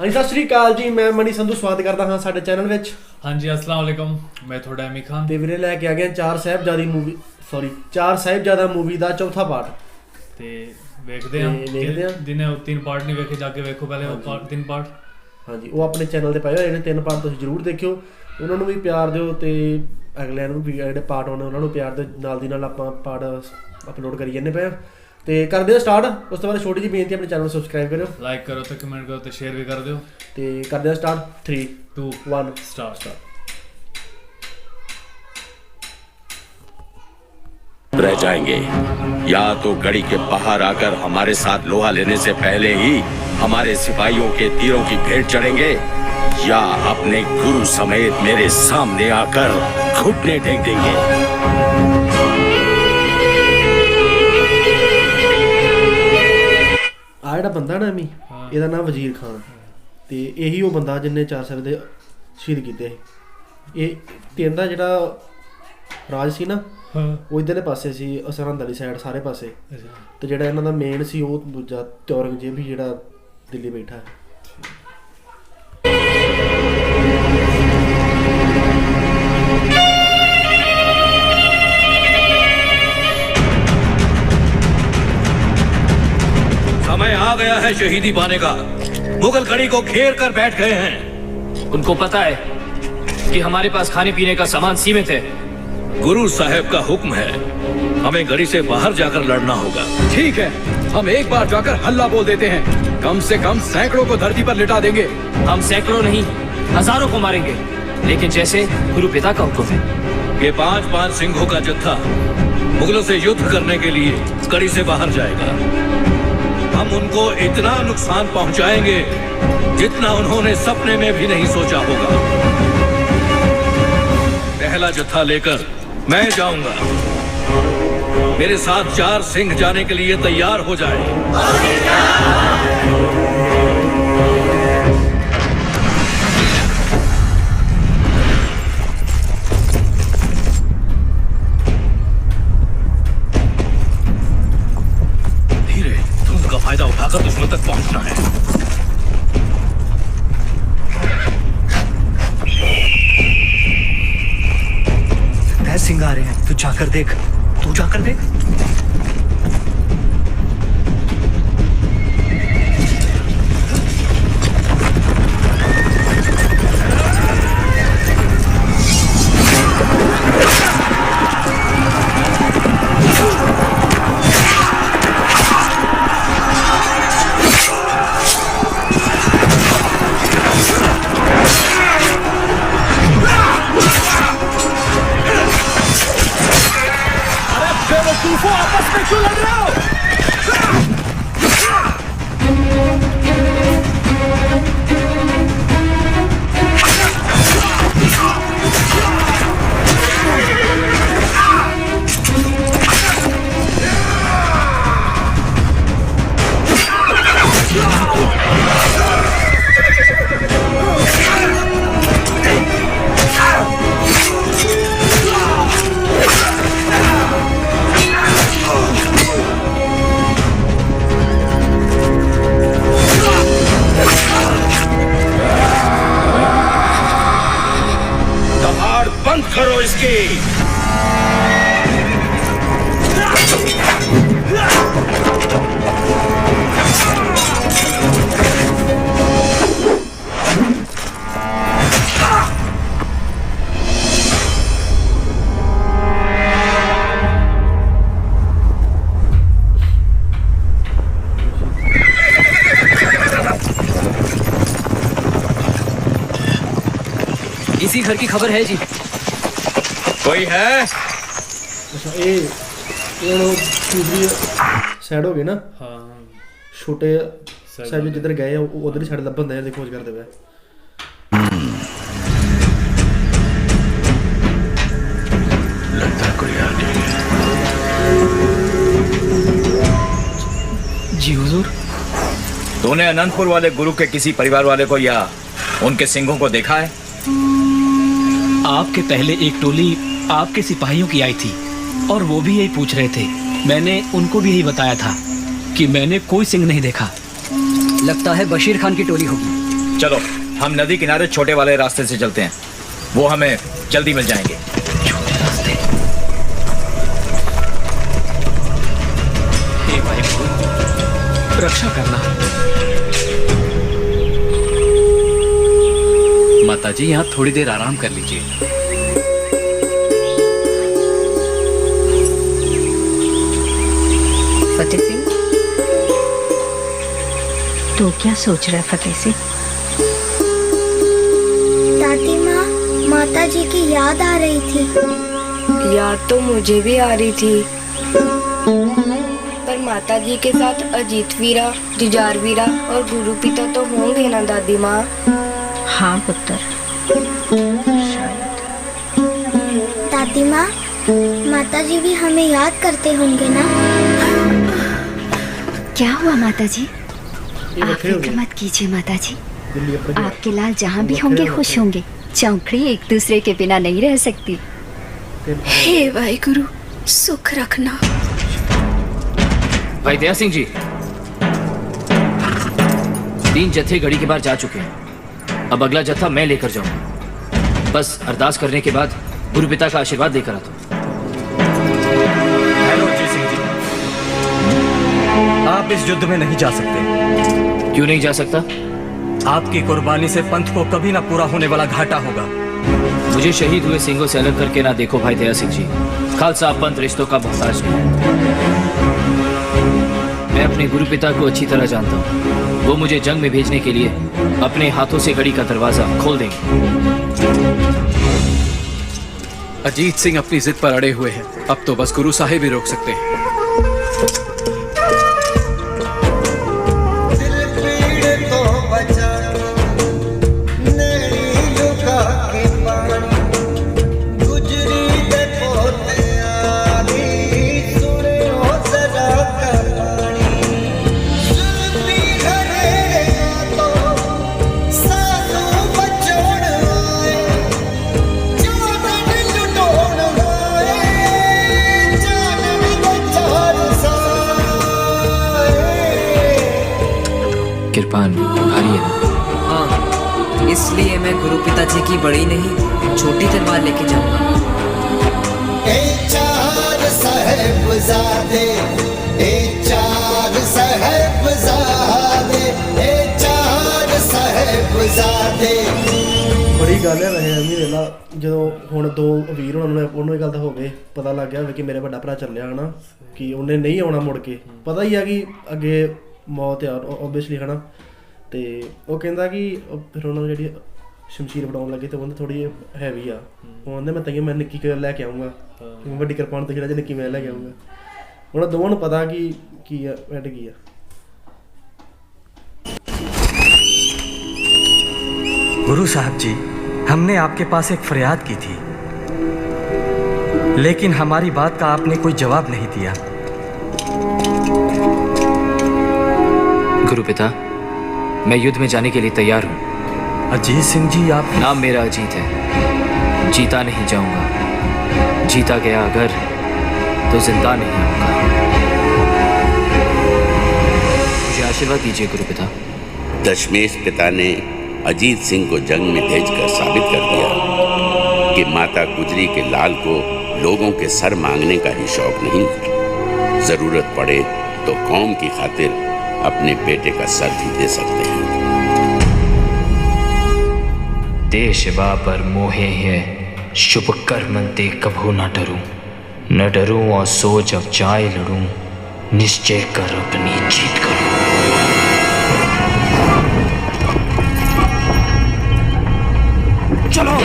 हाँ सत श्री अकाल जी, मैं मनी संधू स्वागत करता हाँ साडे चैनल विच। हाँ जी अस्सलाम वालेकुम, मैं थोड़ा एमी खान ते वीरे लैके आ गए चार साहिबजादा मूवी दा चौथा पार्ट ते वेखदे हैं जिन्हें तीन पार्ट नहीं वेखे जाके वेखो पहले वो तीन पार्ट। हाँ जी, वो अपने चैनल ते पाए होए ने तीन पार्ट, तुसीं जरूर देखियो, उन्होंने भी प्यार दिओ ते अगलियां नूं भी जिहड़े पार्ट आने उन्होंने प्यार दिओ। नाल दी नाल आपां पार्ट अपलोड करी जन्ने पे ते करदे हैं स्टार्ट। उस तो बाद छोटी जी बेनती अपने चैनल सब्सक्राइब करो, लाइक करो तो कमेंट करो तो शेयर भी कर दो ते करदे हैं स्टार्ट 3 2 1 स्टार्ट। रह जाएंगे या तो गढ़ी के बाहर आकर हमारे साथ लोहा लेने से पहले ही हमारे सिपाहियों के तीरों की भेंट चढ़ेंगे, या अपने गुरु समेत मेरे सामने आकर घुटने टेक देंगे। आ जिहड़ा बंदा ना अमी, ਇਹਦਾ नाम वजीर खान ਤੇ ਇਹੀ ਉਹ ਬੰਦਾ ਜਿੰਨੇ ਚਾਰ ਸਾਹਿਬ ਦੇ ਸ਼ਹੀਦ ਕੀਤੇ ਸੀ। ਇਹ ਤਿੰਨ ਦਾ ਜਿਹੜਾ ਰਾਜ ਸੀ ਨਾ ਉਹ ਇਧਰਲੇ ਪਾਸੇ ਸੀ, ਸਰਹੰਦ ਵਾਲੀ ਸਾਈਡ ਸਾਰੇ ਪਾਸੇ, ਤੇ ਜਿਹੜਾ ਇਹਨਾਂ ਦਾ ਮੇਨ ਸੀ ਉਹ ਦੂਜਾ ਔਰੰਗਜ਼ੇਬ ਹੀ ਜਿਹੜਾ ਦਿੱਲੀ ਬੈਠਾ ਹੈ। समय आ गया है शहीदी पाने का। मुगल गढ़ी को घेर कर बैठ गए हैं। उनको पता है कि हमारे पास खाने पीने का सामान सीमित है। गुरु साहब का हुक्म है, हमें गढ़ी से बाहर जाकर लड़ना होगा। ठीक है, हम एक बार जाकर हल्ला बोल देते हैं, कम से कम सैकड़ों को धरती पर लिटा देंगे। हम सैकड़ों नहीं हजारों को मारेंगे, लेकिन जैसे गुरु पिता का हुक्म है। ये 5 सिंहों का जत्था मुगलों से युद्ध करने के लिए गढ़ी से बाहर जाएगा। हम उनको इतना नुकसान पहुंचाएंगे जितना उन्होंने सपने में भी नहीं सोचा होगा। पहला जत्था लेकर मैं जाऊंगा, मेरे साथ 4 सिंह जाने के लिए तैयार हो जाए। धीरे, धुंध का फायदा उठाकर दुश्मन तक पहुंचना है। 10 सिंह आ रहे हैं, तू जाकर देख। आपस में क्यों लड़ रहे हो? बंद करो इसकी। इसी घर की खबर है जी। कोई है? अच्छा ये दूसरी साइड हो गई ना। हाँ छोटे साहिब जिधर गए उधर ही साइड लभन दे खोज करते पे। लगता कोई आ गया। जी हुजूर। तूने अनंतपुर वाले गुरु के किसी परिवार वाले को या उनके सिंहों को देखा है? आपके पहले एक टोली आपके सिपाहियों की आई थी और वो भी यही पूछ रहे थे। मैंने उनको भी यही बताया था कि मैंने कोई सिंह नहीं देखा। लगता है बशीर खान की टोली होगी। चलो हम नदी किनारे छोटे वाले रास्ते से चलते हैं, वो हमें जल्दी मिल जाएंगे। छोटे रास्ते। हे भाई रक्षा करना। माताजी यहाँ थोड़ी देर आराम कर लीजिए। फतेह सिंह, तो क्या सोच रहा है फतेह सिंह? दादी माँ, माता जी की याद आ रही थी। याद तो मुझे भी आ रही थी, पर माता जी के साथ अजीत वीरा, जुझार वीरा और गुरु पिता तो होंगे ना दादी माँ? हाँ पुत्र, शायद। दादी माँ, माता जी भी हमें याद करते होंगे ना? क्या हुआ माता जी? आप फिक्र मत कीजिए माता जी, आपके लाल जहाँ भी होंगे खुश होंगे। चौकड़ी एक दूसरे के बिना नहीं रह सकती। हे वाहिगुरु, सुख रखना। भाई दया सिंह जी, 3 जत्थे घड़ी के बाहर जा चुके हैं। अब अगला जत्था मैं लेकर जाऊंगा। बस अरदास करने के बाद गुरु पिता का आशीर्वाद देकर आता हूं। हेलो जी सिंह जी, आप इस युद्ध में नहीं जा सकते। क्यों नहीं जा सकता? आपकी कुर्बानी से पंथ को कभी ना पूरा होने वाला घाटा होगा। मुझे शहीद हुए सिंहों से अलग करके ना देखो भाई दया सिंह जी। खालसा पंथ रिश्तों का मोहताज नहीं। मैं अपने गुरु पिता को अच्छी तरह जानता हूँ। वो मुझे जंग में भेजने के लिए अपने हाथों से घड़ी का दरवाजा खोल देंगे। अजीत सिंह अपनी जिद पर अड़े हुए हैं। अब तो बस गुरु साहिब ही रोक सकते हैं। कृपान भारी है ना? हाँ, इसलिए मैं गुरु पिताजी की बड़ी नहीं छोटी तलवार लेके जाऊंगा। बड़ी गल है वैसे महीने ला जो हुण 2 वीर उन्होंने गल हो गए पता लग गया कि मेरे बड़ा भरा चलिया है ना कि उन्हें नहीं आना मुड़ के। पता ही है कि अगे मौत है ओबवियसली है ना। तो वो कहता कि फिर उन्होंने जी शमशीर फड़ाउन लगे तो उन्हें थोड़ी हैवी आ। वो आते मैं तैयार मैं निक्की लैके आऊँगा, वड्डी कृपान तो खेड़ा निक्की मैं लैके आऊँगा। उन्हें दोनों पता कि एड की है। गुरु साहब जी, हमने आपके पास एक फरियाद की थी, लेकिन हमारी बात का आपने कोई जवाब नहीं दिया। गुरु पिता, मैं युद्ध में जाने के लिए तैयार हूँ। अजीत सिंह जी, आप नाम मेरा अजीत है। जीता नहीं जाऊंगा, जीता गया अगर तो जिंदा नहीं आऊंगा। मुझे आशीर्वाद दीजिए गुरु पिता। दशमेश पिता ने अजीत सिंह को जंग में भेजकर साबित कर दिया कि माता गुजरी के लाल को लोगों के सर मांगने का ही शौक नहीं, जरूरत पड़े तो कौम की खातिर अपने बेटे का सर भी दे सकते हैं। देश बापर मोहे है, शुभ कर्म ते कभू न डरूं, न डरूं और सोच अब जाए लड़ूं, निश्चय कर अपनी जीत करूं। चलो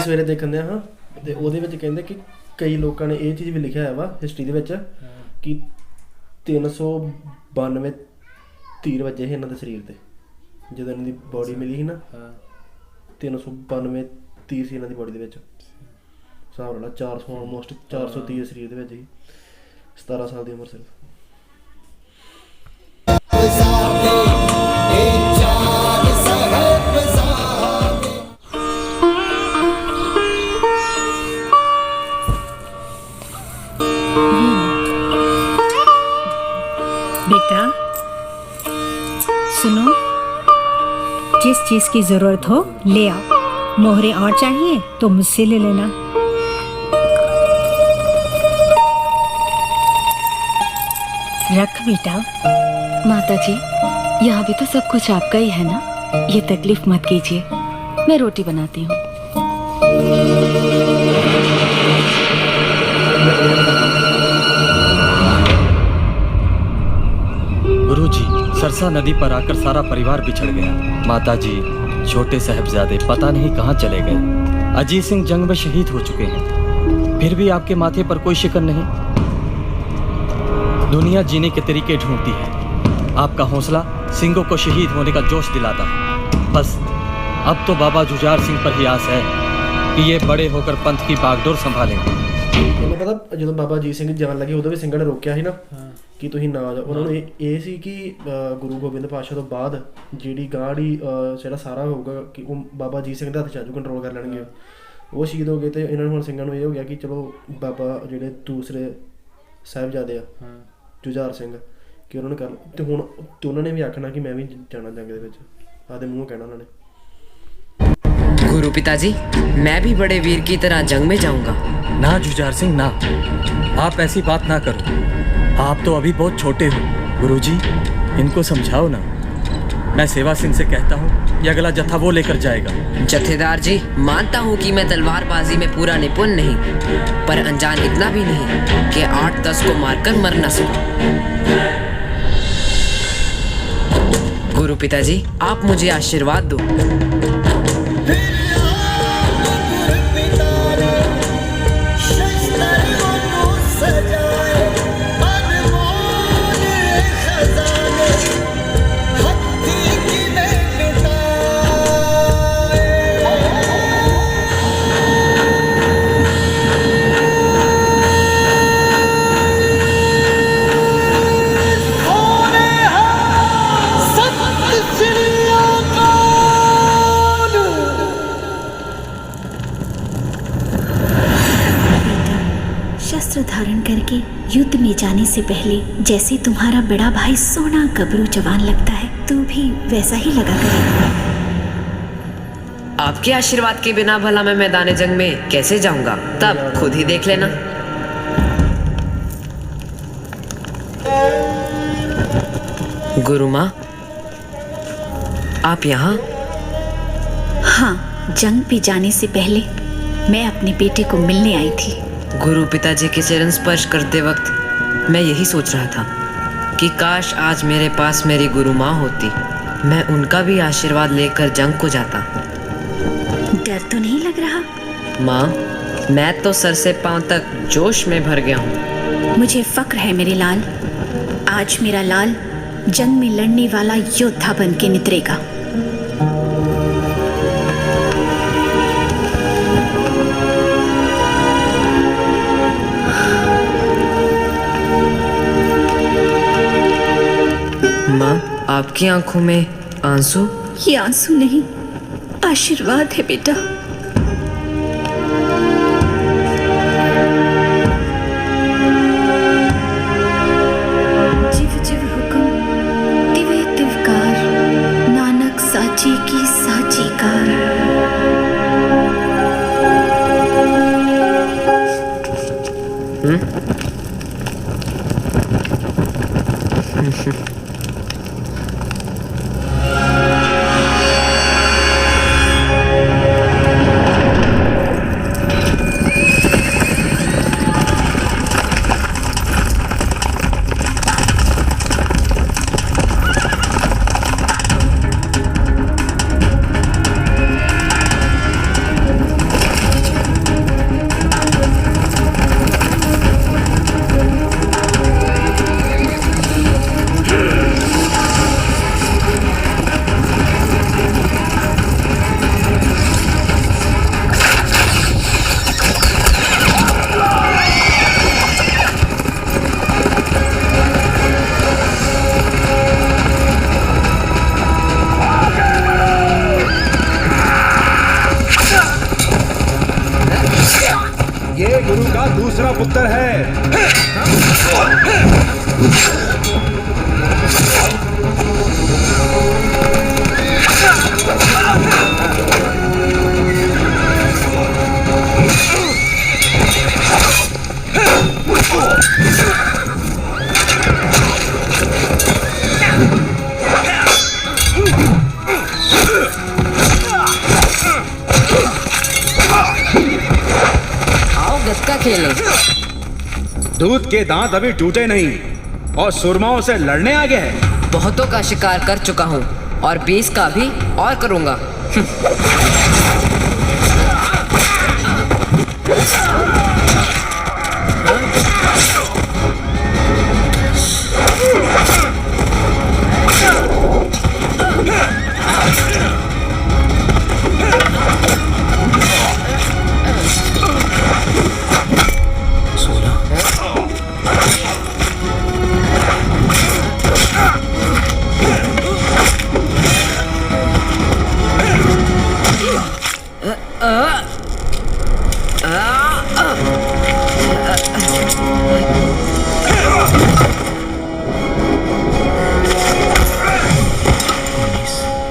ਸਵੇਰੇ ਦੇਖਣ ਦੇ ਹਾਂ ਤੇ ਉਹਦੇ ਵਿੱਚ ਕਹਿੰਦੇ ਕਿ ਕਈ ਲੋਕਾਂ ਨੇ ਇਹ ਚੀਜ਼ ਵੀ ਲਿਖਿਆ ਹੋਇਆ ਵਾ ਹਿਸਟਰੀ ਦੇ ਵਿੱਚ ਕਿ 392 ਤੀਰ ਵੱਜੇ ਸੀ ਇਹਨਾਂ ਦੇ ਸਰੀਰ ਤੇ ਜਦੋਂ ਇਹਨਾਂ ਦੀ ਬੋਡੀ ਮਿਲੀ ਸੀ ਨਾ 392 ਤੀਰ ਸੀ ਇਹਨਾਂ ਦੀ ਬੋਡੀ ਦੇ ਵਿੱਚ ਹਿਸਾਬ ਨਾਲ 400 ਆਲਮੋਸਟ 400 ਤੀਰ ਸਰੀਰ ਦੇ ਵਿੱਚ ਸੀ 17 ਸਾਲ ਦੀ ਉਮਰ ਸਿਰਫ बेटा सुनो, जिस चीज की जरूरत हो ले आओ। मोहरे और चाहिए तो मुझसे ले लेना। रख बेटा। माता जी, यहाँ भी तो सब कुछ आपका ही है ना, ये तकलीफ मत कीजिए, मैं रोटी बनाती हूँ। गुरुजी, सरसा नदी पर आकर सारा परिवार बिछड़ गया। माताजी, छोटे साहबजादे पता नहीं कहाँ चले गए। अजीत सिंह जंग में शहीद हो चुके हैं, फिर भी आपके माथे पर कोई शिकन नहीं। दुनिया जीने के तरीके ढूंढती है, आपका हौसला सिंहों को शहीद होने का जोश दिलाता है। बस अब तो बाबा जुझार सिंह पर ही आस है कि ये बड़े होकर पंथ की बागडोर संभालेंगे। ਤੁਹਾਨੂੰ ਪਤਾ ਜਦੋਂ ਬਾਬਾ ਅਜੀਤ ਸਿੰਘ ਜਾਣ ਲੱਗੇ ਉਦੋਂ ਵੀ ਸਿੰਘਾਂ ਨੇ ਰੋਕਿਆ ਸੀ ਨਾ ਕਿ ਤੁਸੀਂ ਨਾ ਜਾਓ। ਉਹਨਾਂ ਨੂੰ ਇਹ ਸੀ ਕਿ ਗੁਰੂ ਗੋਬਿੰਦ ਪਾਤਸ਼ਾਹ ਤੋਂ ਬਾਅਦ ਜਿਹੜੀ ਗਾੜੀ ਜਿਹੜਾ ਸਾਰਾ ਹੋਊਗਾ ਕਿ ਉਹ ਬਾਬਾ ਅਜੀਤ ਸਿੰਘ ਦੇ ਹੱਥ 'ਚ ਆਜੂ, ਕੰਟਰੋਲ ਕਰ ਲੈਣਗੇ। ਉਹ ਸ਼ਹੀਦ ਹੋ ਗਏ ਤੇ ਇਹਨਾਂ ਨੂੰ ਹੁਣ ਸਿੰਘਾਂ ਨੂੰ ਇਹ ਹੋ ਗਿਆ ਕਿ ਚਲੋ ਬਾਬਾ ਜਿਹੜੇ ਦੂਸਰੇ ਸਾਹਿਬਜ਼ਾਦੇ ਆ ਜੁਝਾਰ ਸਿੰਘ ਕਿ ਉਹਨਾਂ ਨੇ ਕਰ ਤੇ ਹੁਣ ਤੇ ਉਹਨਾਂ ਨੇ ਵੀ ਆਖਣਾ ਕਿ ਮੈਂ ਵੀ ਜਾਣਾ ਜੰਗ ਦੇ ਵਿੱਚ, ਆਦੇ ਮੂੰਹ ਕਹਿਣਾ ਉਹਨਾਂ ਨੇ। गुरु पिताजी, मैं भी बड़े वीर की तरह जंग में जाऊंगा। ना जुझार सिंह ना, आप ऐसी बात ना करो, आप तो अभी बहुत छोटे हो। गुरुजी, इनको समझाओ ना। मैं सेवा सिंह से कहता हूँ ये अगला जत्था वो लेकर जाएगा। जत्थेदार जी, मानता हूँ कि मैं तलवारबाजी में पूरा निपुण नहीं, पर अनजान इतना भी नहीं कि 8-10 को मारकर मर न सकूं। गुरु पिताजी, आप मुझे आशीर्वाद दो। शस्त्र धारण करके युद्ध में जाने से पहले जैसे तुम्हारा बड़ा भाई सोना गबरू जवान लगता है, तू भी वैसा ही लगा करेगा। आपके आशीर्वाद के बिना भला मैं मैदान जंग में कैसे जाऊंगा, तब खुद ही देख लेना। गुरु माँ, आप यहाँ? हाँ, जंग पे जाने से पहले मैं अपने बेटे को मिलने आई थी। गुरु पिताजी के चरण स्पर्श करते वक्त मैं यही सोच रहा था कि काश आज मेरे पास मेरी गुरु माँ होती, मैं उनका भी आशीर्वाद लेकर जंग को जाता। डर तो नहीं लग रहा? माँ, मैं तो सर से पांव तक जोश में भर गया हूँ। मुझे फक्र है मेरे लाल, आज मेरा लाल जंग में लड़ने वाला योद्धा बन के नितरेगा। आपकी आंखों में आंसू? ये आंसू नहीं, आशीर्वाद है बेटा। जिव जिव हुक्म तिवे तिवकार, नानक साची की साची कार। ये गुरु का दूसरा पुत्र है। गत्का खेलें। दूध के दांत अभी टूटे नहीं और सुरमाओं से लड़ने आ गए हैं। बहुतों का शिकार कर चुका हूँ और 20 का भी और करूँगा।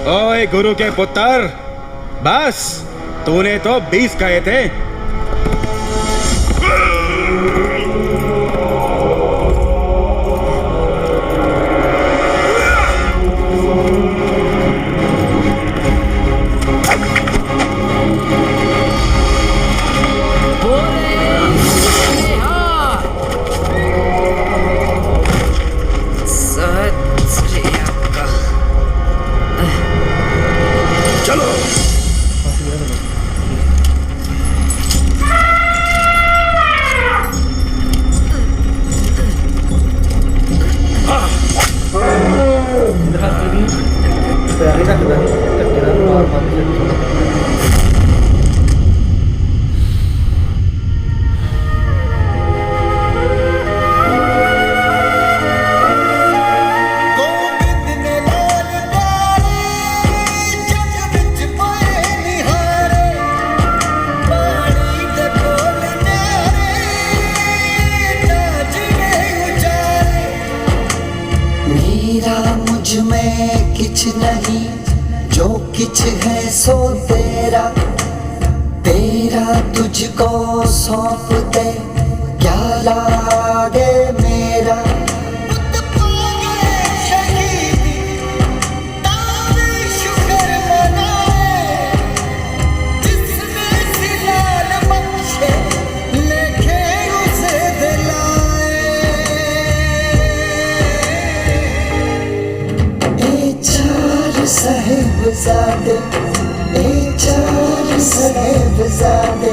ओए गुरु के पुत्र, बस तूने तो 20 कहे थे। किछ नहीं जो किछ है सो तेरा, तेरा तुझको सौंप दे क्या लागे मेरा। साहेबजादे, ए चार साहेबजादे।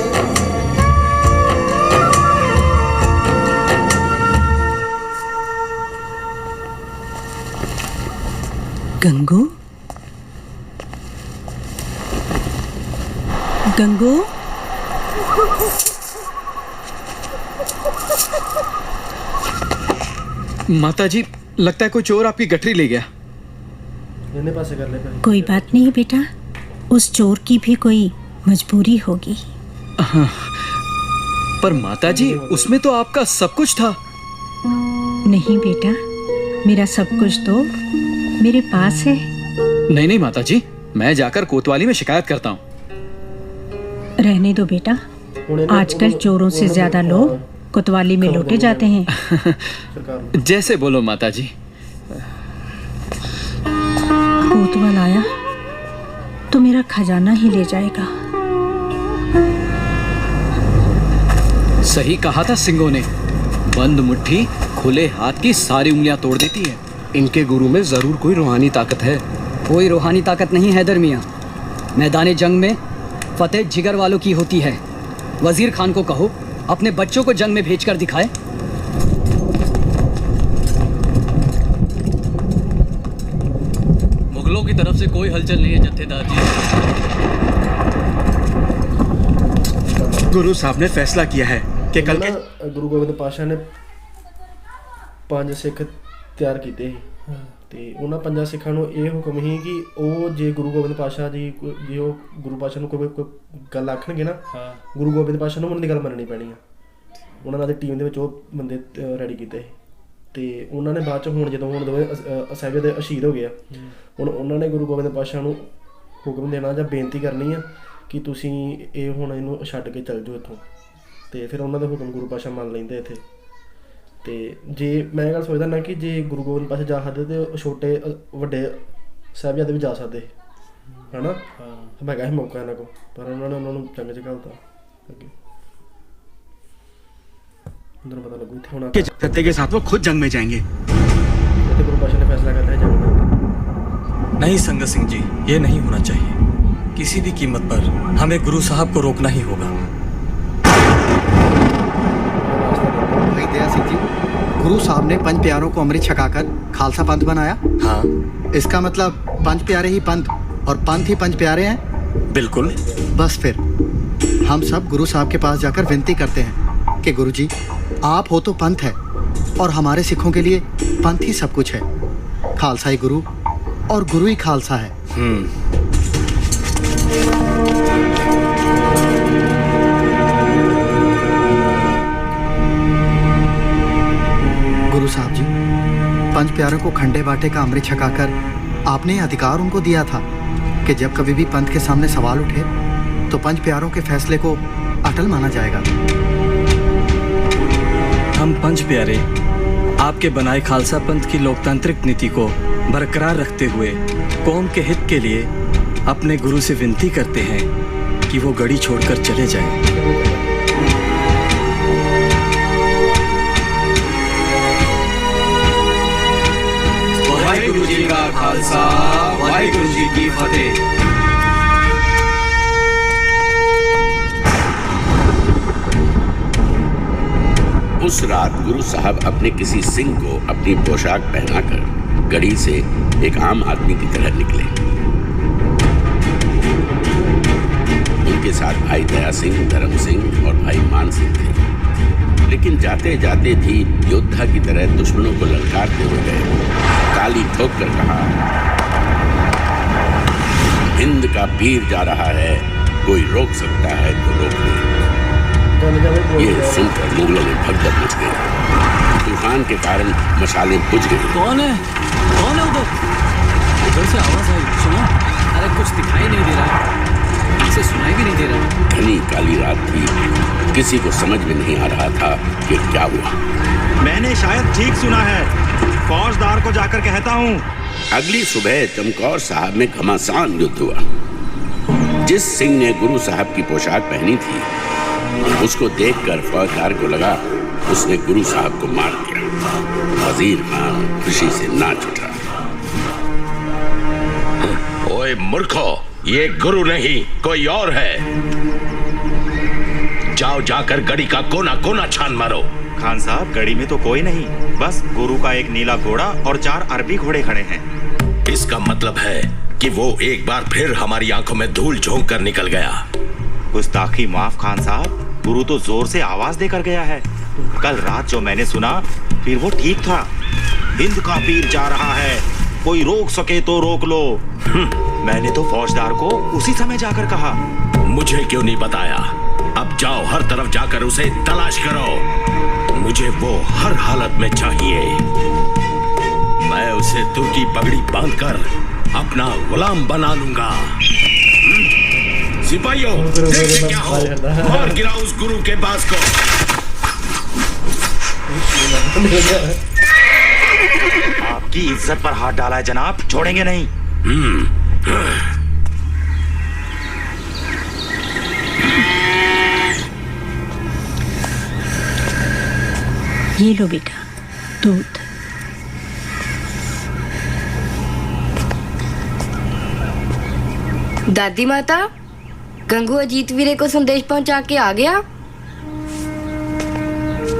गंगू, गंगू, माताजी, लगता है कोई चोर आपकी गठरी ले गया। इन्हें पासे कर ले भाई। कोई बात नहीं बेटा, उस चोर की भी कोई मजबूरी होगी। पर माताजी, उसमें तो आपका सब कुछ था। नहीं बेटा, मेरा सब कुछ तो मेरे पास है। नहीं नहीं माताजी, मैं जाकर कोतवाली में शिकायत करता हूँ। रहने दो बेटा, आजकल चोरों से ज्यादा लोग कोतवाली में लूटे जाते हैं। जैसे बोलो माताजी। कोतवाल आया तो मेरा खजाना ही ले जाएगा। सही कहा था सिंगों ने, बंद मुट्ठी खुले हाथ की सारी उंगलियां तोड़ देती है। इनके गुरु में जरूर कोई रूहानी ताकत है। कोई रूहानी ताकत नहीं हैदर मियाँ, मैदान जंग में फतेह जिगर वालों की होती है। वजीर खान को कहो अपने बच्चों को जंग में भेजकर दिखाए। मुगलों की तरफ से कोई हलचल नहीं है जत्थेदार जी। गुरु साहब ने फैसला किया है कि कल के गुरु गोबिंद पातशाह ने 5 सिख ਤਿਆਰ ਕੀਤੇ ਤੇ ਉਹਨਾਂ 5 ਸਿੱਖਾਂ ਨੂੰ ਇਹ ਹੁਕਮ ਸੀ ਕਿ ਉਹ ਜੇ ਗੁਰੂ ਗੋਬਿੰਦ ਪਾਤਸ਼ਾਹ ਜੀ ਜੇ ਉਹ ਗੁਰੂ ਪਾਤਸ਼ਾਹ ਨੂੰ ਕੋਈ ਗੱਲ ਆਖਣਗੇ ਨਾ, ਗੁਰੂ ਗੋਬਿੰਦ ਪਾਤਸ਼ਾਹ ਨੂੰ ਉਹਨਾਂ ਦੀ ਗੱਲ ਮੰਨਣੀ ਪੈਣੀ ਆ। ਉਹਨਾਂ ਦੀ ਟੀਮ ਦੇ ਵਿੱਚ ਉਹ ਬੰਦੇ ਰੈਡੀ ਕੀਤੇ ਤੇ ਉਹਨਾਂ ਨੇ ਬਾਅਦ ਚ ਹੁਣ ਜਦੋਂ ਹੁਣ ਦੋਵੇਂ ਸਾਹਿਬ ਦੇ ਸ਼ਹੀਦ ਹੋ ਗਏ ਆ, ਹੁਣ ਉਹਨਾਂ ਨੇ ਗੁਰੂ ਗੋਬਿੰਦ ਪਾਤਸ਼ਾਹ ਨੂੰ ਹੁਕਮ ਦੇਣਾ ਜਾਂ ਬੇਨਤੀ ਕਰਨੀ ਆ ਕਿ ਤੁਸੀਂ ਇਹ ਹੁਣ ਇਹਨੂੰ ਛੱਡ ਕੇ ਚੱਲ ਜਾਓ ਇੱਥੋਂ। ਤੇ ਫਿਰ ਉਹਨਾਂ ਦਾ ਹੁਕਮ ਗੁਰੂ ਪਾਤਸ਼ਾਹ ਮੰਨ ਲੈਂਦੇ ਇੱਥੇ। ਤੇ ਜੇ ਮੈਂ ਇਹ ਗੱਲ ਸੋਚਦਾ ਨਾ ਕਿ ਜੇ ਗੁਰੂ ਗੋਬਿੰਦ ਪਾਤਸ਼ਾਹ ਜਾ ਸਕਦੇ ਤੇ ਛੋਟੇ ਵੱਡੇ ਸਾਹਿਬਜ਼ਾਦੇ ਵੀ ਜਾ ਸਕਦੇ ਹੈ ਨਾ। ਹੈਗਾ ਸੀ ਮੌਕਾ ਇਹਨਾਂ ਕੋਲ, ਪਰ ਉਹਨਾਂ ਨੇ ਉਹਨਾਂ ਨੂੰ ਜੰਗ 'ਚ ਘੱਲਤਾ ਅੱਗੇ। अंदर पता लगू थे होना सत्य के साथ वो खुद जंग में जाएंगे। तो गुरु पातशाह ने फैसला करता है जंग में। नहीं संगत सिंह जी, ये नहीं होना चाहिए। किसी भी कीमत पर हमें गुरु साहब को रोकना ही होगा। भाई दया सिंह जी, गुरु साहब ने 5 प्यारों को अमृत छकाकर खालसा पंथ बनाया। हाँ, इसका मतलब 5 प्यारे ही पंथ और पंथ ही 5 प्यारे हैं। बिल्कुल। बस फिर हम सब गुरु साहब के पास जाकर विनती करते हैं कि गुरु जी, आप हो तो पंथ है और हमारे सिखों के लिए पंथ ही सब कुछ है। खालसा ही गुरु और गुरु ही खालसा है। गुरु साहब जी, 5 प्यारों को खंडे बाटे का अमृत छकाकर आपने अधिकार उनको दिया था कि जब कभी भी पंथ के सामने सवाल उठे तो 5 प्यारों के फैसले को अटल माना जाएगा। हम 5 प्यारे आपके बनाए खालसा पंथ की लोकतांत्रिक नीति को बरकरार रखते हुए कौम के हित के लिए अपने गुरु से विनती करते हैं कि वो गड़ी छोड़कर चले जाएं। वाहिगुरु जी का खालसा, वाहिगुरु जी की फतेह। उस रात गुरु साहब अपने किसी सिंह को अपनी पोशाक पहनाकर गढ़ी से एक आम आदमी की तरह निकले। उनके साथ भाई दया सिंह, धर्म सिंह और भाई मान सिंह थे। लेकिन जाते जाते भी योद्धा की तरह दुश्मनों को ललकारते हुए गए। ताली ठोक कर कहा, हिंद का पीर जा रहा है, कोई रोक सकता है तो रोक ले। ये सुनकर मुगलों में भगदड़ मच गई। तूफान के कारण मशालें बुझ गई। कौन है उधर? उधर से आवाज आई, सुनो। अरे कुछ दिखाई नहीं दे रहा, इसे सुनाई भी नहीं दे रहा। घनी काली रात थी, किसी को समझ में नहीं आ रहा था कि क्या हुआ। मैंने शायद ठीक सुना है, फौजदार को जाकर कहता हूँ। अगली सुबह चमकौर साहब में घमासान युद्ध हुआ। जिस सिंह ने गुरु साहब की पोशाक पहनी थी, उसको देखकर फौजदार को लगा उसने गुरु साहब को मार दिया। वजीर खान खुशी से नाच उठा। ओए मूर्खो, ये गुरु नहीं कोई और है। जाओ जाकर गढ़ी का कोना कोना छान मारो। खान साहब, गढ़ी में तो कोई नहीं, बस गुरु का एक नीला घोड़ा और 4 अरबी घोड़े खड़े हैं। इसका मतलब है कि वो एक बार फिर हमारी आंखों में धूल झोंक कर निकल गया। गुस्ताखी माफ खान साहब, गुरु तो जोर से आवाज देकर गया है। कल रात जो मैंने सुना, फिर वो ठीक था। हिंद का पीर जा रहा है, कोई रोक सके तो रोक लो। मैंने तो फौजदार को उसी समय जाकर कहा। मुझे क्यों नहीं बताया? अब जाओ, हर तरफ जाकर उसे तलाश करो। मुझे वो हर हालत में चाहिए। मैं उसे तुर्की पगड़ी बांधकर अपना गुलाम बना लूंगा। सिपाहियों, देखते क्या हो, मार गिराओ उस गुरु के बास को। आपकी इज्जत पर हाथ डाला है जनाब, छोड़ेंगे नहीं। ये लो बेटा दूध। दादी माता, गंगू अजीत वीरे को संदेश पहुंचा के आ गया।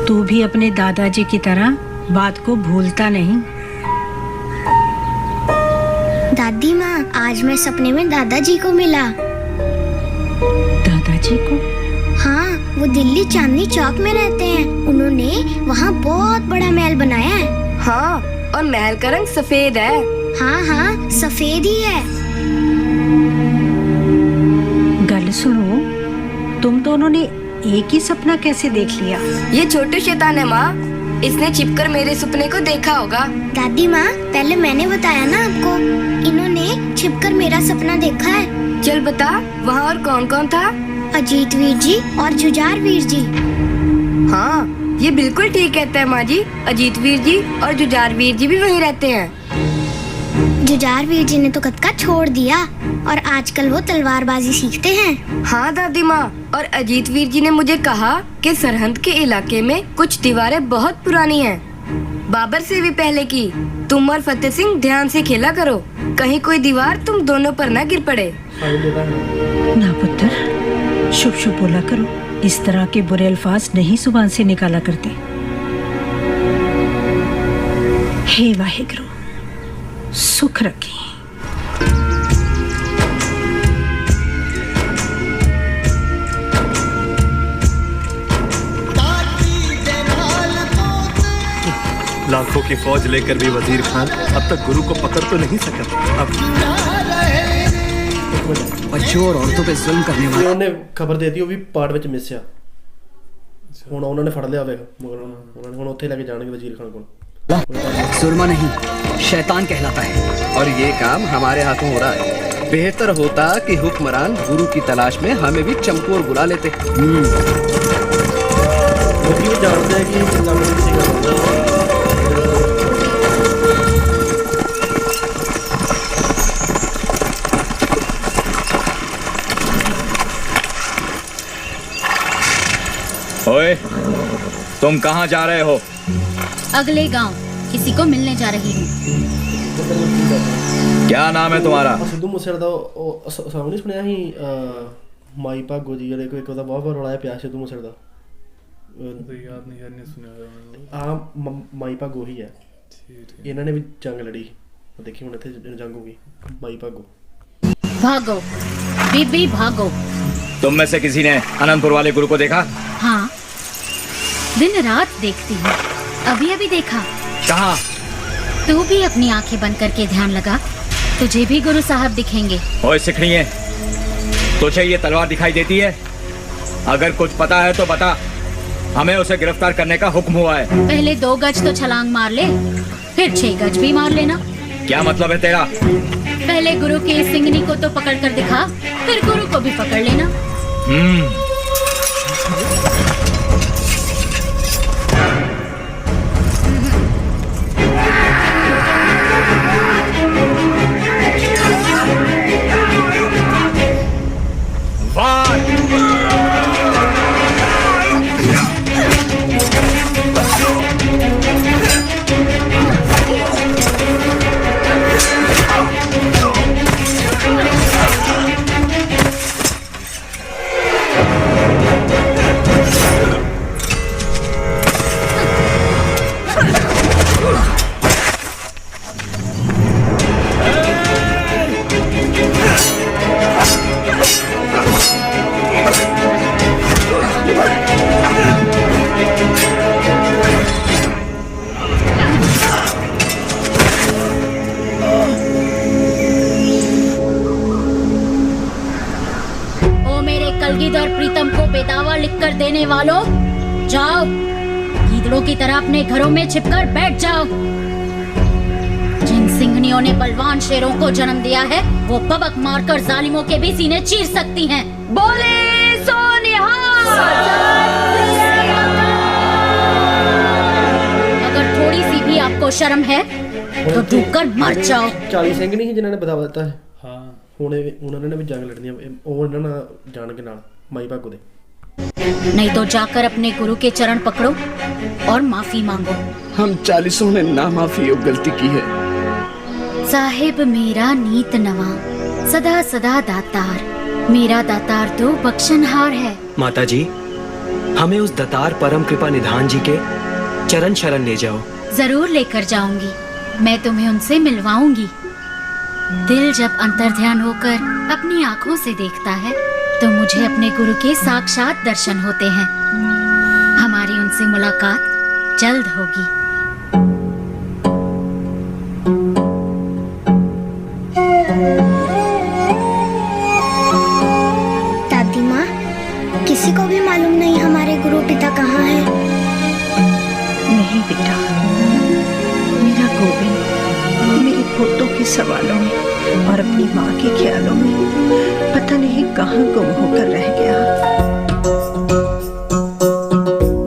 तू भी अपने दादाजी की तरह बात को भूलता नहीं। दादी माँ, आज मैं सपने में दादाजी को मिला। दादाजी को? हाँ, वो दिल्ली चांदनी चौक में रहते हैं। उन्होंने वहाँ बहुत बड़ा महल बनाया है। हाँ, और महल का रंग सफेद है। हाँ हाँ, सफेद ही है। गल सुनो, तुम दोनों ने एक ही सपना कैसे देख लिया? ये छोटू शैतान है माँ, इसने छिपकर मेरे सपने को देखा होगा। दादी माँ, पहले मैंने बताया ना आपको, इन्होंने छिपकर मेरा सपना देखा है। चल बता, वहाँ और कौन कौन था? अजीत वीर जी और जुझार वीर जी। हाँ, ये बिल्कुल ठीक कहता है माँ जी। अजीत वीर जी और जुझार वीर जी भी वहीं रहते हैं। जुझार वीर जी ने तो कद का छोड़ दिया और आजकल वो तलवारबाजी सीखते हैं। हाँ दादी माँ, और अजीत वीर जी ने मुझे कहा कि सरहद के इलाके में कुछ दीवारें बहुत पुरानी हैं, बाबर से भी पहले की। तुम और फतेह सिंह ध्यान से खेला करो, कहीं कोई दीवार तुम दोनों पर न गिर पड़े। ना पुत्र, शुभ शुभ बोला करो। इस तरह के बुरे अल्फाज नहीं जुबान से निकाला करते। हे वाहिगुरु, सुख रखें। लाखों की फौज लेकर भी वजीर खान अब तक गुरु को पकड़ तो नहीं सका। अब बच्चों और औरतों पे जुल्म करने वाले ਉਹਨੇ ਖਬਰ ਦੇ ਦਿੱਤੀ, ਉਹ ਵੀ ਪਾੜ ਵਿੱਚ ਮਿਸਿਆ। ਹੁਣ ਉਹਨਾਂ ਨੇ ਫੜ ਲਿਆ ਵੇਖ, ਮਗਰ ਉਹਨਾਂ ਨੇ ਹੁਣ ਉੱਥੇ ਲੈ ਕੇ ਜਾਣਗੇ ਵਜ਼ੀਰ ਖਾਨ ਕੋਲ। जुल्मा नहीं, शैतान कहलाता है। और ये काम हमारे हाथों हो रहा है। बेहतर होता कि हुक्मरान गुरु की तलाश में हमें भी चमकू और बुला लेते। वो जानते हैं कि ओए, तुम कहाँ जा रहे हो? अगले गांव किसी को मिलने जा रही हूँ। क्या नाम है तुम्हारा? ਸਿੱਧੂ ਮੂਸੇਵਾਲੇ ਦਾ ਉਹ ਸੌਂਗ ਨਹੀਂ ਸੁਣਿਆ ਸੀ, ਮਾਈ ਭਾਗੋ ਜੀ ਜਿਹੜੇ ਕੋਈ ਉਹਦਾ ਬਹੁਤ ਰੌਲਾ ਪਿਆ ਸਿੱਧੂ ਮੂਸੇਵਾਲੇ ਦਾ। ਯਾਦ ਨਹੀਂ, ਯਾਰ ਨਹੀਂ ਸੁਣਿਆ। ਆ ਮਾਈ ਭਾਗੋ ਹੀ ਹੈ। ਇਹਨਾਂ ਨੇ ਵੀ ਜੰਗ ਲੜੀ, ਦੇਖੀ ਹੁਣ ਇੱਥੇ ਜੰਗ ਹੋਗੀ। ਮਾਈ ਭਾਗੋ। भागो बीबी भागो। तुम में से किसी ने अनंतपुर वाले गुरु को देखा? हाँ, दिन रात देखती हूँ। अभी अभी देखा। कहाँ? तू भी अपनी आंखें बंद करके ध्यान लगा, तुझे भी गुरु साहब दिखेंगे। ओए सिखड़िए, तुझे ये तलवार दिखाई देती है? अगर कुछ पता है तो बता, हमें उसे गिरफ्तार करने का हुक्म हुआ है। पहले 2 गज तो छलांग मार ले, फिर 6 गज भी मार लेना। क्या मतलब है तेरा? पहले गुरु के सिंगनी को तो पकड़ कर दिखा, फिर गुरु को भी पकड़ लेना। देने वालों, जाओ गीदड़ों की तरह अपने घरों में छिपकर बैठ जाओ। जिन सिंहनियों ने बलवान शेरों को जन्म दिया है, वो बबक मारकर जालिमों के भी सीने चीर सकती हैं। बोले सो निहाल। अगर थोड़ी सी भी आपको शर्म है तो डूबकर मर जाओ। 40 ਸਿੰਘ ਨਹੀਂ ਜਿਨ੍ਹਾਂ ਨੇ ਬਤਾ ਦਿੱਤਾ ਹੈ। ਹਾਂ ਹੁਣ ਉਹਨਾਂ ਨੇ ਵੀ ਜੰਗ ਲੜਨੀ ਹੈ, ਉਹ ਇਹਨਾਂ ਨਾਲ ਜਾਣ ਕੇ ਨਾਲ ਮਾਈ ਭਾਗੋ ਦੇ। नहीं तो जाकर अपने गुरु के चरण पकड़ो और माफी मांगो। हम 40 ने ना माफी और गलती की है। साहिब मेरा नीत नवा, सदा सदा दातार, मेरा दातार तो बख्शनहार है। माता जी, हमें उस दातार परम कृपा निधान जी के चरण शरण ले जाओ। जरूर लेकर जाऊंगी, मैं तुम्हें उनसे मिलवाऊंगी। दिल जब अंतर ध्यान होकर अपनी आंखों से देखता है तो मुझे अपने गुरु के साक्षात दर्शन होते हैं। हमारी उनसे मुलाकात जल्द होगी। दादी माँ, किसी को भी मालूम नहीं हमारे गुरु पिता कहाँ हैं? नहीं बेटा, मेरा गोविंद मेरे फोटो के सवालों में और अपनी माँ के ख्यालों में पता नहीं कहाँ गुम होकर रह गया।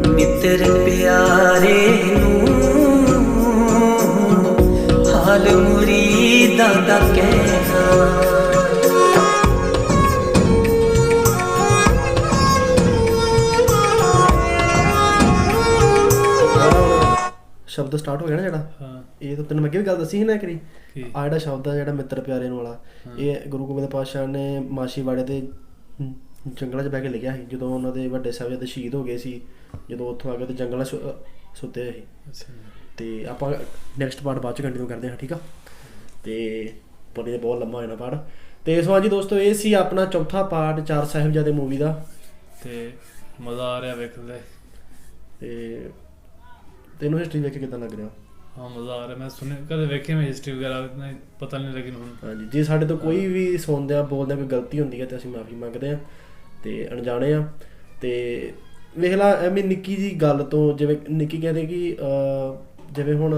मित्र प्यारे हाल मुरीदा दा कहना। ਸ਼ਬਦ ਸਟਾਰਟ ਹੋ ਗਿਆ ਨਾ ਜਿਹੜਾ, ਇਹ ਤਾਂ ਤੈਨੂੰ ਮੈਂ ਅੱਗੇ ਵੀ ਗੱਲ ਦੱਸੀ ਸੀ ਨਾ ਇੱਕ ਵਾਰੀ। ਆ ਜਿਹੜਾ ਸ਼ਬਦ ਆ ਜਿਹੜਾ ਮਿੱਤਰ ਪਿਆਰੇ ਨੂੰ ਵਾਲਾ, ਇਹ ਗੁਰੂ ਗੋਬਿੰਦ ਪਾਤਸ਼ਾਹ ਨੇ ਮਾਛੀਵਾੜੇ ਦੇ ਜੰਗਲਾਂ 'ਚ ਬਹਿ ਕੇ ਲਿਖਿਆ ਸੀ ਜਦੋਂ ਉਹਨਾਂ ਦੇ ਵੱਡੇ ਸਾਹਿਬਜ਼ਾਦੇ ਸ਼ਹੀਦ ਹੋ ਗਏ ਸੀ। ਜਦੋਂ ਉੱਥੋਂ ਆ ਕੇ ਤੇ ਜੰਗਲਾਂ ਸੁੱਤੇ ਹੋਏ ਸੀ। ਤੇ ਆਪਾਂ ਨੈਕਸਟ ਪਾਰਟ ਬਾਅਦ 'ਚ ਕੰਟੀਨਿਊ ਕਰਦੇ ਹਾਂ, ਠੀਕ ਆ। ਤੇ ਬੜੀ ਬਹੁਤ ਲੰਮਾ ਹੋ ਜਾਣਾ ਪਾਰਟ। ਤੇ ਸੋ ਹਾਂਜੀ ਦੋਸਤੋ, ਇਹ ਸੀ ਆਪਣਾ ਚੌਥਾ ਪਾਰਟ ਚਾਰ ਸਾਹਿਬਜ਼ਾਦੇ ਮੂਵੀ ਦਾ। ਤੇ ਮਜ਼ਾ ਆ ਰਿਹਾ ਵੇਖਦੇ। ਤੇ ਤੈਨੂੰ ਹਿਸਟਰੀ ਵੇਖ ਕੇ ਕਿੱਦਾਂ ਲੱਗ ਰਿਹਾ? ਹਾਂ ਮਜ਼ਾ ਆ ਰਿਹਾ। ਮੈਂ ਸੁਣਿਆ ਕਦੇ ਵੇਖੀ ਮੈਂ ਹਿਸਟਰੀ ਵਗੈਰਾ, ਇਤਨਾ ਪਤਾ ਨਹੀਂ ਲੇਕਿਨ ਹੁਣ ਹਾਂਜੀ, ਜੇ ਸਾਡੇ ਤੋਂ ਕੋਈ ਵੀ ਸੁਣਦਿਆਂ ਬੋਲਦਿਆਂ ਕੋਈ ਗਲਤੀ ਹੁੰਦੀ ਹੈ ਤਾਂ ਅਸੀਂ ਮਾਫੀ ਮੰਗਦੇ ਹਾਂ ਤੇ ਅਣਜਾਣੇ ਆ। ਤੇ ਵੇਖ ਲਾ ਐਵੇਂ ਨਿੱਕੀ ਜੀ ਗੱਲ ਤੋਂ, ਜਿਵੇਂ ਨਿੱਕੀ ਕਹਿੰਦੇ ਕਿ ਜਿਵੇਂ ਹੁਣ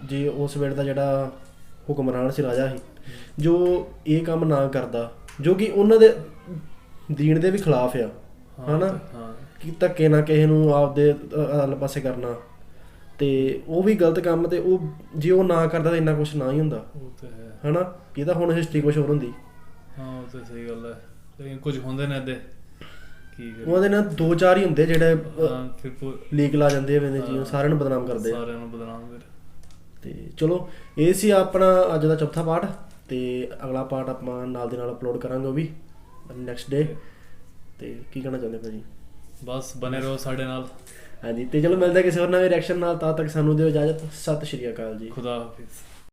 ਜੇ ਉਸ ਵੇਲੇ ਦਾ ਜਿਹੜਾ ਹੁਕਮਰਾਨ ਸੀ, ਰਾਜਾ ਸੀ, ਜੋ ਇਹ ਕੰਮ ਨਾ ਕਰਦਾ, ਜੋ ਕਿ ਉਹਨਾਂ ਦੇ ਦੀਨ ਦੇ ਵੀ ਖਿਲਾਫ ਆ, ਹਨਾ, ਕਿ ਧੱਕੇ ਨਾ ਕਿਸੇ ਨੂੰ ਆਪਦੇ ਆਲੇ ਪਾਸੇ ਕਰਨਾ, ਤੇ ਉਹ ਵੀ ਗਲਤ ਕੰਮ। ਤੇ ਉਹ ਜੇ ਉਹ ਨਾ ਕਰਦਾ ਤਾਂ ਇੰਨਾ ਕੁਛ ਨਾ ਹੀ ਹੁੰਦਾ, ਹਨਾ। ਕਿ ਤਾਂ ਹੁਣ ਹਿਸਟਰੀ ਕੁਛ ਹੋਰ ਹੁੰਦੀ। ਹਾਂ ਉਹ ਤਾਂ ਸਹੀ ਗੱਲ ਹੈ, ਲੇਕਿਨ ਕੁਝ ਹੁੰਦੇ ਨੇ ਇੱਦਾਂ ਕੀ ਉਹਦੇ ਨਾਲ 2-4 ਹੀ ਹੁੰਦੇ ਜਿਹੜੇ ਲੀਕ ਲਾ ਜਾਂਦੇ ਆ, ਜੀ ਸਾਰਿਆਂ ਨੂੰ ਬਦਨਾਮ ਕਰਦੇ ਆ, ਸਾਰਿਆਂ ਨੂੰ ਬਦਨਾਮ ਕਰ। ਤੇ ਚਲੋ ਇਹ ਸੀ ਆਪਣਾ ਅੱਜ ਦਾ ਚੌਥਾ ਪਾਰਟ। ਤੇ ਅਗਲਾ ਪਾਰਟ ਆਪਾਂ ਨਾਲ ਦੇ ਨਾਲ ਅਪਲੋਡ ਕਰਾਂਗੇ, ਉਹ ਵੀ ਨੈਕਸਟ ਡੇ। ਤੇ ਕੀ ਕਹਿਣਾ ਚਾਹੁੰਦੇ ਭਾਜੀ? ਬਸ ਬਨੇ ਰਹੋ ਸਾਡੇ ਨਾਲ। ਹਾਂਜੀ, ਤੇ ਚਲੋ ਮਿਲਦਾ ਕਿਸੇ ਹੋਰ ਨਵੇਂ ਰਿਐਕਸ਼ਨ ਨਾਲ। ਤਦ ਤੱਕ ਸਾਨੂੰ ਦਿਓ ਇਜਾਜ਼ਤ। ਸਤਿ ਸ਼੍ਰੀ ਅਕਾਲ ਜੀ। ਖੁਦਾ ਹਾਫਿਜ਼।